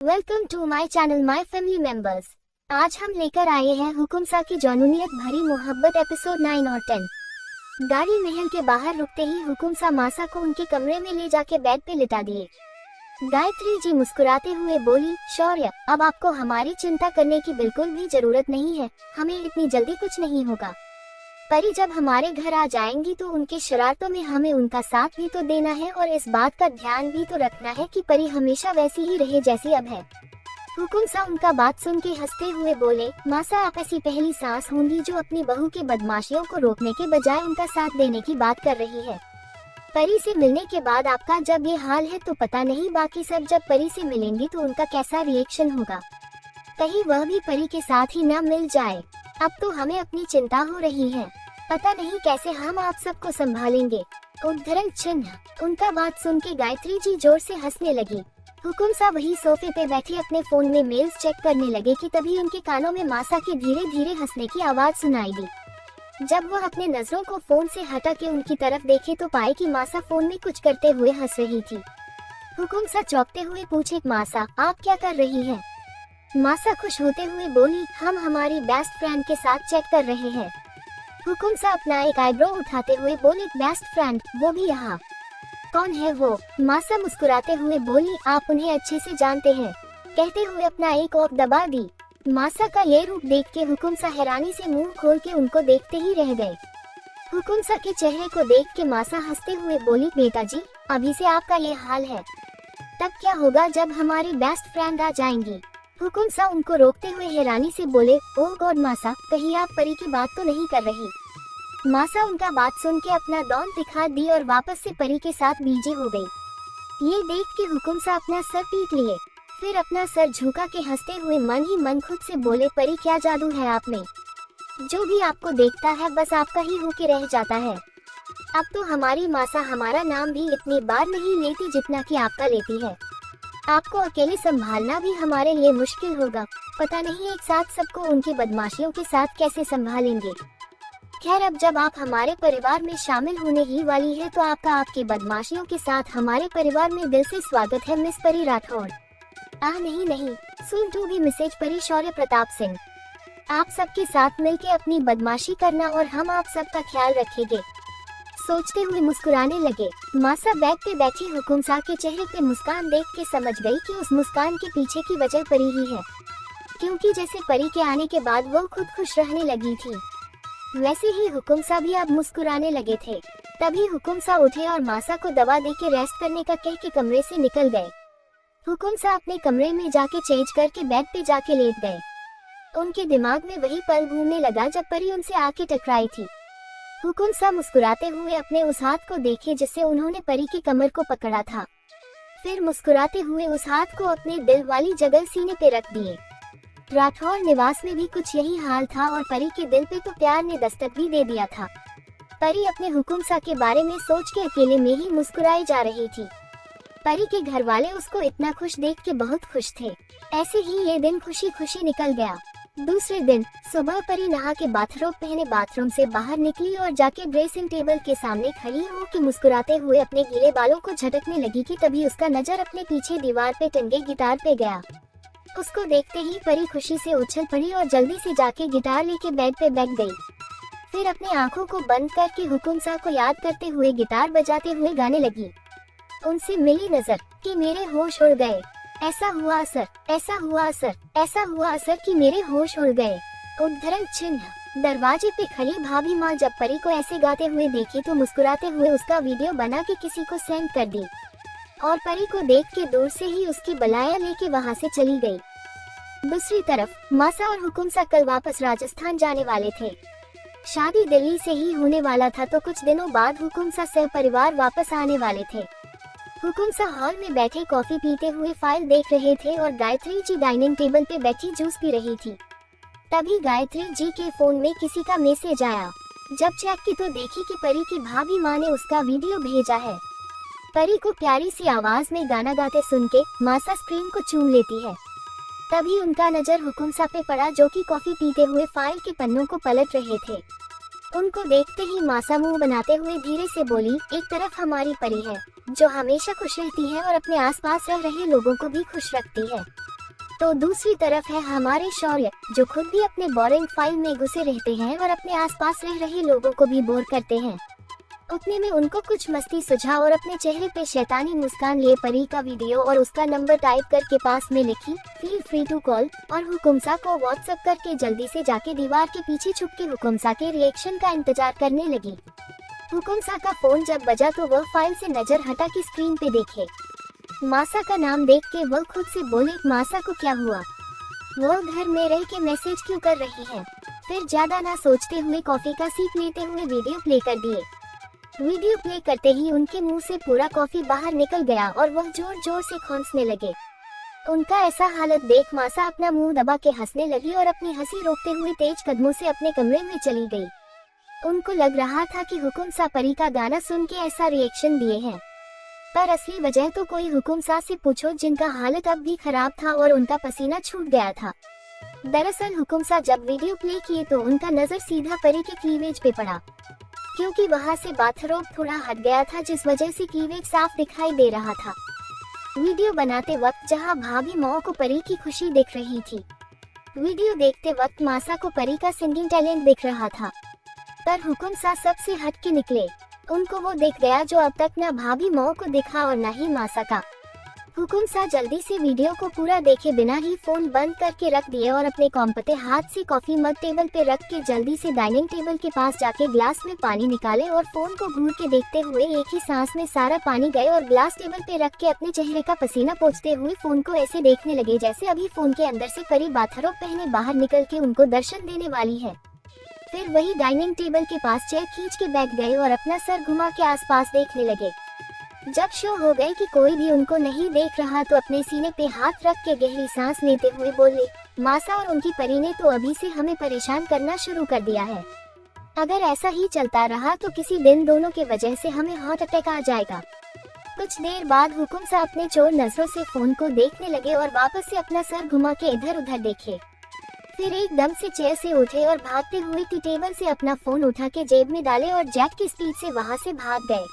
Welcome to my channel my family members. आज हम लेकर आए हैं हुकुमसा की जौनूनियत भरी मोहब्बत एपिसोड 9 और 10। गाड़ी महल के बाहर रुकते ही हुकुमसा मासा को उनके कमरे में ले जाके बेड पे लिटा दिए। गायत्री जी मुस्कुराते हुए बोली, शौर्य, अब आपको हमारी चिंता करने की बिल्कुल भी जरूरत नहीं है, हमें इतनी जल्दी कुछ नहीं होगा। परी जब हमारे घर आ जाएंगी तो उनके शरारतों में हमें उनका साथ भी तो देना है और इस बात का ध्यान भी तो रखना है कि परी हमेशा वैसी ही रहे जैसी अब है। हुकुमसा उनका बात सुन के हंसते हुए बोले, मासा आप ऐसी पहली सास होंगी जो अपनी बहू के बदमाशियों को रोकने के बजाय उनका साथ देने की बात कर रही है। परी से मिलने के बाद आपका जब ये हाल है तो पता नहीं बाकी सब जब परी से मिलेंगी तो उनका कैसा रिएक्शन होगा। कहीं वह भी परी के साथ ही न मिल जाए। अब तो हमें अपनी चिंता हो रही है, पता नहीं कैसे हम आप सबको संभालेंगे। उद्धरण चिन्ह। उनका बात सुन के गायत्री जी जोर से हंसने लगी। हुकुमसा वही सोफे पे बैठी अपने फोन में मेल्स चेक करने लगे कि तभी उनके कानों में मासा की धीरे धीरे हंसने की आवाज सुनाई दी। जब वह अपने नजरों को फोन से हटा के उनकी तरफ देखे तो पाए कि मासा फोन में कुछ करते हुए हंस रही थी। हुकुमसा चौंकते हुए पूछे, मासा आप क्या कर रही हैं? मासा खुश होते हुए बोली, हम हमारी बेस्ट फ्रेंड के साथ चेक कर रहे हैं। हुकुमसा अपना एक आईब्रो उठाते हुए बोली, बेस्ट फ्रेंड, वो भी यहाँ? कौन है वो? मासा मुस्कुराते हुए बोली, आप उन्हें अच्छे से जानते हैं, कहते हुए अपना एक ओठ दबा दी। मासा का ये रूप देख के हुकुमसा हैरानी से मुंह खोल के उनको देखते ही रह गए। हुकुमसा के चेहरे को देख के मासा हंसते हुए बोली, बेटा जी, अभी से आपका ये हाल है, तब क्या होगा जब हमारी बेस्ट फ्रेंड आ जाएंगी? हुकुमसा उनको रोकते हुए हैरानी से बोले, ओह गॉड मासा, कहीं आप परी की बात तो नहीं कर रही? मासा उनका बात सुन के अपना दौन दिखा दी और वापस से परी के साथ बीजे हो गई। ये देख के हुकुमसा अपना सर पीट लिए, फिर अपना सर झुका के हंसते हुए मन ही मन खुद से बोले, परी क्या जादू है आप में, जो भी आपको देखता है बस आपका ही होके रह जाता है। अब तो हमारी मासा हमारा नाम भी इतनी बार नहीं लेती जितना कि आपका लेती है। आपको अकेले संभालना भी हमारे लिए मुश्किल होगा, पता नहीं एक साथ सबको उनकी बदमाशियों के साथ कैसे संभालेंगे। खैर, अब जब आप हमारे परिवार में शामिल होने ही वाली है तो आपका आपकी बदमाशियों के साथ हमारे परिवार में दिल से स्वागत है मिस परी राठौड़। नहीं, सून टू बी मिसेज परी शौर्य प्रताप सिंह। आप सबके साथ मिलके अपनी बदमाशी करना और हम आप सबका ख्याल रखेंगे। सोचते हुए मुस्कुराने लगे। मासा बेड पे बैठी हुकुमसा के चेहरे पे मुस्कान देख के समझ गई कि उस मुस्कान के पीछे की वजह परी ही है, क्योंकि जैसे परी के आने के बाद वो खुद खुश रहने लगी थी, वैसे ही हुकुमसा भी अब मुस्कुराने लगे थे। तभी हुकुमसा उठे और मासा को दवा देके रेस्ट करने का कह के कमरे से निकल गए। हुकुमसा अपने कमरे में जाके चेंज करके बेड पे जाके लेट गए। उनके दिमाग में वही पल घूमने लगा जब परी उनसे आके टकराई थी। हुकुमसा मुस्कुराते हुए अपने उस हाथ को देखे जिससे उन्होंने परी की कमर को पकड़ा था, फिर मुस्कुराते हुए उस हाथ को अपने दिल वाली जगह सीने पे रख दिए। राठौर निवास में भी कुछ यही हाल था और परी के दिल पे तो प्यार ने दस्तक भी दे दिया था। परी अपने हुकुमसा के बारे में सोच के अकेले में ही मुस्कुराई जा रही थी। परी के घर वाले उसको इतना खुश देख के बहुत खुश थे। ऐसे ही ये दिन खुशी खुशी निकल गया। दूसरे दिन सुबह परी नहा के बाथरोब पहने बाथरूम से बाहर निकली और जाके ड्रेसिंग टेबल के सामने खड़ी हो के मुस्कुराते हुए अपने गीले बालों को झटकने लगी कि तभी उसका नजर अपने पीछे दीवार पे टंगे गिटार पे गया। उसको देखते ही परी खुशी से उछल पड़ी और जल्दी से जाके गिटार लेके बेड पे बैठ गई। फिर अपनी आंखों को बंद करके हुकुमसा को याद करते हुए गिटार बजाते हुए गाने लगी। उनसे मिली नजर कि मेरे होश उड़ गए, ऐसा हुआ असर, ऐसा हुआ असर, ऐसा हुआ असर कि मेरे होश उड़ गए। उद्धरण चिन्ह। दरवाजे पे खड़ी भाभी माँ जब परी को ऐसे गाते हुए देखी तो मुस्कुराते हुए उसका वीडियो बना के किसी को सेंड कर दी और परी को देख के दूर से ही उसकी बलाया लेके वहाँ से चली गई। दूसरी तरफ मासा और हुकुमसा कल वापस राजस्थान जाने वाले थे। शादी दिल्ली से ही होने वाला था तो कुछ दिनों बाद हुकुमसा सह परिवार वापस आने वाले थे। हुकुमसा हॉल में बैठे कॉफी पीते हुए फाइल देख रहे थे और गायत्री जी डाइनिंग टेबल पे बैठी जूस पी रही थी। तभी गायत्री जी के फोन में किसी का मैसेज आया। जब चेक की तो देखी कि परी की भाभी माँ ने उसका वीडियो भेजा है। परी को प्यारी सी आवाज में गाना गाते सुन के मासा स्क्रीन को चूम लेती है। तभी उनका नजर हुकुमसा पे पड़ा जो कि कॉफी पीते हुए फाइल के पन्नों को पलट रहे थे। उनको देखते ही मासा मुंह बनाते हुए धीरे से बोली, एक तरफ हमारी परी है जो हमेशा खुश रहती है और अपने आसपास रह रहे लोगों को भी खुश रखती है, तो दूसरी तरफ है हमारे शौर्य, जो खुद भी अपने बोरिंग फाइल में घुसे रहते हैं और अपने आसपास रह रहे लोगों को भी बोर करते हैं। उतने में उनको कुछ मस्ती सुझा और अपने चेहरे पे शैतानी मुस्कान लिए परी का वीडियो और उसका नंबर टाइप करके पास में लिखी फील फ्री टू कॉल और हुकुमसा को व्हाट्सएप करके जल्दी से जाके दीवार के पीछे छुप के हुकुमसा के रिएक्शन का इंतजार करने लगी। हुकुमसा का फोन जब बजा तो वह फाइल से नजर हटा के स्क्रीन पे देखे मासा का नाम देख के वह खुद से बोले, मासा को क्या हुआ, वो घर में रह के मैसेज क्यों कर रही है। फिर ज्यादा ना सोचते हुए कॉफी का सीप लेते हुए वीडियो प्ले कर दिए। वीडियो प्ले करते ही उनके मुंह से पूरा कॉफी बाहर निकल गया और वह जोर जोर से खौंसने लगे। उनका ऐसा हालत देख मासा अपना मुंह दबा के हंसने लगी और अपनी हंसी रोकते हुए तेज कदमों से अपने कमरे में चली गई। उनको लग रहा था कि हुकुमसा परी का गाना सुन के ऐसा रिएक्शन दिए हैं, पर असली वजह तो कोई हुकुमसा से पूछो जिनका हालत अब भी खराब था और उनका पसीना छूट गया था। दरअसल हुकुमसा जब वीडियो प्ले किए तो उनका नजर सीधा परी के क्लीवेज पे पड़ा, क्योंकि वहां से बाथरोब थोड़ा हट गया था जिस वजह से क्लीवेज साफ दिखाई दे रहा था। वीडियो बनाते वक्त जहां भाभी मौ को परी की खुशी दिख रही थी, वीडियो देखते वक्त मासा को परी का सिंगिंग टैलेंट दिख रहा था, पर हुकुमसा सबसे हट के निकले। उनको वो दिख गया जो अब तक न भाभी मौ को दिखा और न ही मासा का। हुकुमसा जल्दी से वीडियो को पूरा देखे बिना ही फोन बंद करके रख दिए और अपने कॉम्पते हाथ से कॉफी मग टेबल पे रख के जल्दी से डाइनिंग टेबल के पास जाके ग्लास में पानी निकाले और फोन को घूर के देखते हुए एक ही सांस में सारा पानी गए और ग्लास टेबल पे रख के अपने चेहरे का पसीना पोंछते हुए फोन को ऐसे देखने लगे जैसे अभी फोन के अंदर से परी बाथरोब पहने बाहर निकल के उनको दर्शन देने वाली है। फिर वही डाइनिंग टेबल के पास चेयर खींच के बैठ गए और अपना सर घुमा के आसपास देखने लगे। जब शो हो गए कि कोई भी उनको नहीं देख रहा तो अपने सीने पे हाथ रख के गहरी सांस लेते हुए बोले, मासा और उनकी परी ने तो अभी से हमें परेशान करना शुरू कर दिया है। अगर ऐसा ही चलता रहा तो किसी दिन दोनों के वजह से हमें हार्ट अटैक आ जाएगा। कुछ देर बाद हुकुमसा अपने चोर नजरों से फोन को देखने लगे और वापस से अपना सर घुमा के इधर उधर देखे। फिर एकदम से चेयर से उठे और भागते हुए टी टेबल से अपना फोन उठा के जेब में डाले और जैक की स्पीड से वहां से भाग गए।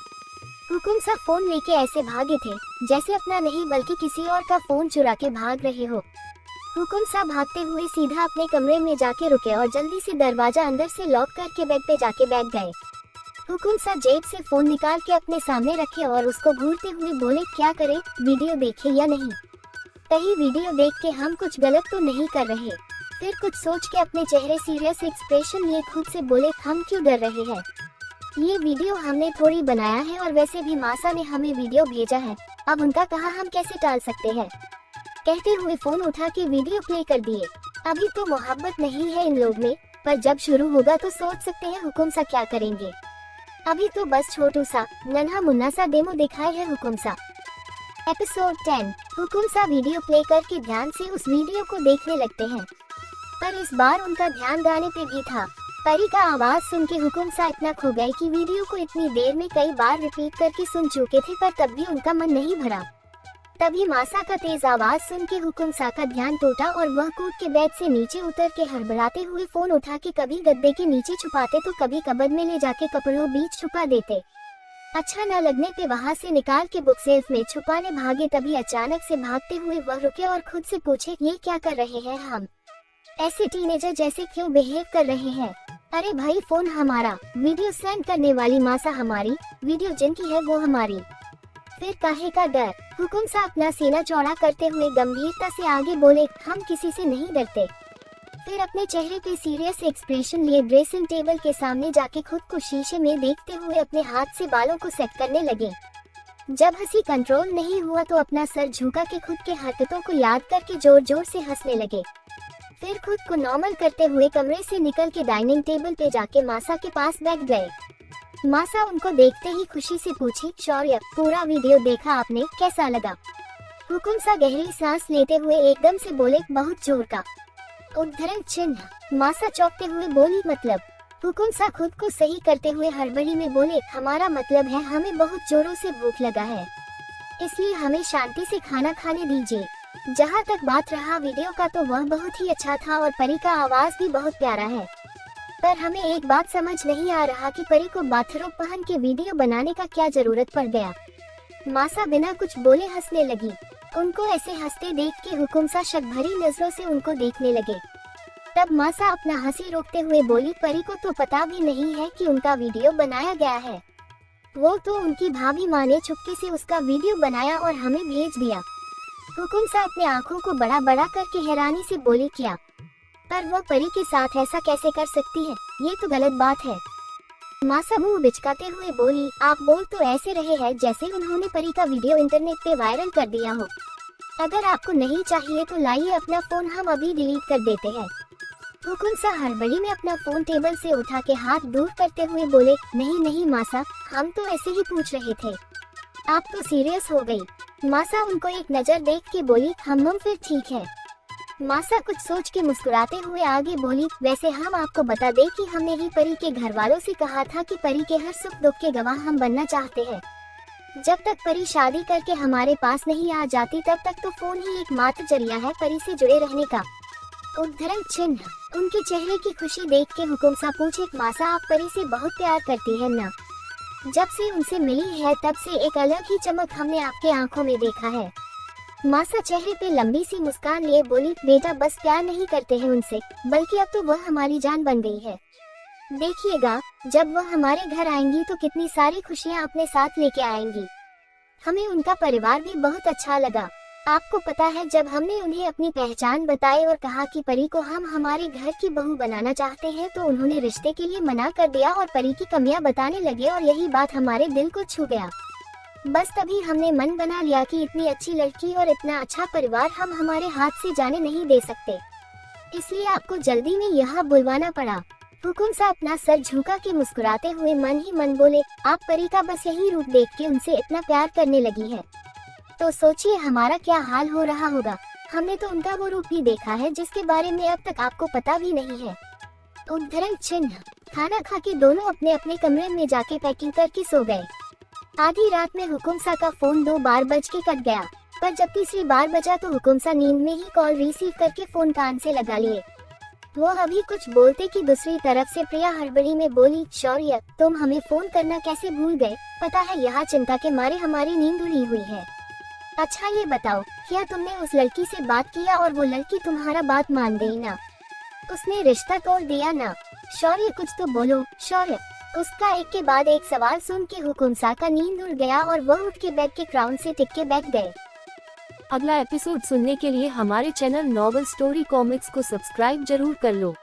हुकुमसा फोन लेके ऐसे भागे थे जैसे अपना नहीं बल्कि किसी और का फोन चुरा के भाग रहे हो। हुकुमसा भागते हुए सीधा अपने कमरे में जाके रुके और जल्दी से दरवाजा अंदर से लॉक करके बेड पे जाके बैठ गए। हुकुमसा जेब से फोन निकाल के अपने सामने रखे और उसको घूरते हुए बोले, क्या करे, वीडियो देखे या नहीं, कहीं वीडियो देख के हम कुछ गलत तो नहीं कर रहे। फिर कुछ सोच के अपने चेहरे सीरियस एक्सप्रेशन लिए खुद से बोले, हम क्यों डर रहे हैं, ये वीडियो हमने थोड़ी बनाया है और वैसे भी मासा ने हमें वीडियो भेजा है, अब उनका कहा हम कैसे टाल सकते हैं। कहते हुए फोन उठा के वीडियो प्ले कर दिए। अभी तो मोहब्बत नहीं है इन लोग में, पर जब शुरू होगा तो सोच सकते हैं हुकुमसा क्या करेंगे। अभी तो बस छोटू सा नन्हा मुन्ना सा डेमो दिखाए है हुकुमसा। एपिसोड 10। हुकुमसा वीडियो प्ले करके ध्यान से उस वीडियो को देखने लगते हैं, पर इस बार उनका ध्यान गाने पे भी था। परी का आवाज सुन के हुकुमसा इतना खो गए कि वीडियो को इतनी देर में कई बार रिपीट करके सुन चुके थे, पर तब भी उनका मन नहीं भरा। तभी मासा का तेज आवाज सुन के हुकुमसा का ध्यान टूटा और वह कूद के बेड से नीचे उतर के हड़बड़ाते हुए फोन उठा के कभी गद्दे के नीचे छुपाते तो कभी कबर्ड में ले जाके कपड़ों बीच छुपा देते। अच्छा न लगने पे वहाँ से निकाल के बुक सेल्फ में छुपाने भागे। तभी अचानक से भागते हुए वह रुके और खुद से पूछे, ये क्या कर रहे हैं हम, ऐसे टीनेजर जैसे क्यों बिहेव कर रहे हैं। अरे भाई, फोन हमारा, वीडियो सेंड करने वाली मासा हमारी, वीडियो जिनकी है वो हमारी, फिर काहे का डर। हुकुमसा अपना सीना चौड़ा करते हुए गंभीरता से आगे बोले, हम किसी से नहीं डरते। फिर अपने चेहरे पे सीरियस एक्सप्रेशन लिए ड्रेसिंग टेबल के सामने जाके खुद को शीशे में देखते हुए अपने हाथ से बालों को सेट करने लगे। जब हंसी कंट्रोल नहीं हुआ तो अपना सर झुका के खुद के हरकतों को याद करके जोर जोर से हंसने लगे। फिर खुद को नॉर्मल करते हुए कमरे से निकल के डाइनिंग टेबल पे जाके मासा के पास बैठ गए। मासा उनको देखते ही खुशी से पूछी, शौर्य, पूरा वीडियो देखा आपने, कैसा लगा। हुकुमसा गहरी सांस लेते हुए एकदम से बोले, बहुत जोर का उद्धरण चिन्ह। मासा चौंकते हुए बोली, मतलब। हुकुमसा खुद को सही करते हुए हड़बड़ी में बोले, हमारा मतलब है हमें बहुत जोरों से भूख लगा है, इसलिए हमें शांति से खाना खाने दीजिए। जहाँ तक बात रहा वीडियो का तो वह बहुत ही अच्छा था और परी का आवाज भी बहुत प्यारा है, पर हमें एक बात समझ नहीं आ रहा कि परी को बाथरोब पहन के वीडियो बनाने का क्या जरूरत पड़ गया। मासा बिना कुछ बोले हंसने लगी। उनको ऐसे हंसते देख के हुकुमसा शक भरी नजरों से उनको देखने लगे। तब मासा अपना हंसी रोकते हुए बोली, परी को तो पता भी नहीं है कि उनका वीडियो बनाया गया है। वो तो उनकी भाभी माँ ने चुपके से उसका वीडियो बनाया और हमें भेज दिया। हुकुमसा अपने आंखों को बड़ा बड़ा करके हैरानी से बोली, क्या? पर वो परी के साथ ऐसा कैसे कर सकती है? ये तो गलत बात है। मासा मुंह बिचकाते हुए बोली, आप बोल तो ऐसे रहे हैं जैसे उन्होंने परी का वीडियो इंटरनेट पे वायरल कर दिया हो। अगर आपको नहीं चाहिए तो लाइए अपना फोन, हम अभी डिलीट कर देते हैं। हुकुमसा हड़बड़ी में अपना फोन टेबल से उठा के हाथ दूर करते हुए बोले, नहीं नहीं मासा, हम तो ऐसे ही पूछ रहे थे। आप तो सीरियस हो गई। मासा उनको एक नजर देख के बोली, हम फिर ठीक है। मासा कुछ सोच के मुस्कुराते हुए आगे बोली, वैसे हम आपको बता दें कि हमने ही परी के घर वालों से कहा था कि परी के हर सुख दुख के गवाह हम बनना चाहते हैं। जब तक परी शादी करके हमारे पास नहीं आ जाती तब तक तो फोन ही एकमात्र जरिया है परी से जुड़े रहने का। उद्धरण चिन्ह। उनके चेहरे की खुशी देख के हुकुमसा पूछे, मासा आप परी से बहुत प्यार करती है ना? जब से उनसे मिली है तब से एक अलग ही चमक हमने आपके आंखों में देखा है। मासा चेहरे पे लंबी सी मुस्कान लिए बोली, बेटा बस प्यार नहीं करते हैं उनसे, बल्कि अब तो वह हमारी जान बन गई है। देखिएगा जब वह हमारे घर आएंगी तो कितनी सारी खुशियाँ अपने साथ लेके आएंगी। हमें उनका परिवार भी बहुत अच्छा लगा। आपको पता है जब हमने उन्हें अपनी पहचान बताई और कहा कि परी को हम हमारे घर की बहू बनाना चाहते हैं तो उन्होंने रिश्ते के लिए मना कर दिया और परी की कमियां बताने लगे और यही बात हमारे दिल को छू गया। बस तभी हमने मन बना लिया कि इतनी अच्छी लड़की और इतना अच्छा परिवार हम हमारे हाथ से जाने नहीं दे सकते, इसलिए आपको जल्दी में यहाँ बुलवाना पड़ा। हुकुमसा अपना सर झुका के मुस्कुराते हुए मन ही मन बोले, आप परी का बस यही रूप देख के उनसे इतना प्यार करने लगी है तो सोचिए हमारा क्या हाल हो रहा होगा। हमने तो उनका वो रूप भी देखा है जिसके बारे में अब तक आपको पता भी नहीं है। उद्धरण चिन्ह। खाना खा के दोनों अपने अपने कमरे में जाके पैकिंग करके सो गए। आधी रात में हुकुमसा का फोन 2 बार बज के कट गया, पर जब तीसरी बार बजा तो हुकुमसा नींद में ही कॉल रिसीव करके फोन कान से लगा लिए। वो अभी कुछ बोलते कि दूसरी तरफ से प्रिया हड़बड़ी में बोली, शौर्य तुम हमें फोन करना कैसे भूल गए? पता है यहाँ चिंता के मारे हमारी नींद उड़ी हुई है। अच्छा ये बताओ, क्या तुमने उस लड़की से बात किया और वो लड़की तुम्हारा बात मान गई ना? उसने रिश्ता तोड़ दिया ना? शौर्य कुछ तो बोलो शौर्य। उसका एक के बाद एक सवाल सुन के हुकुमसा का नींद उड़ गया और वह उठ के बेड के क्राउन से टिक के बैठ गए। अगला एपिसोड सुनने के लिए हमारे चैनल नॉवल स्टोरी कॉमिक्स को सब्सक्राइब जरूर कर लो।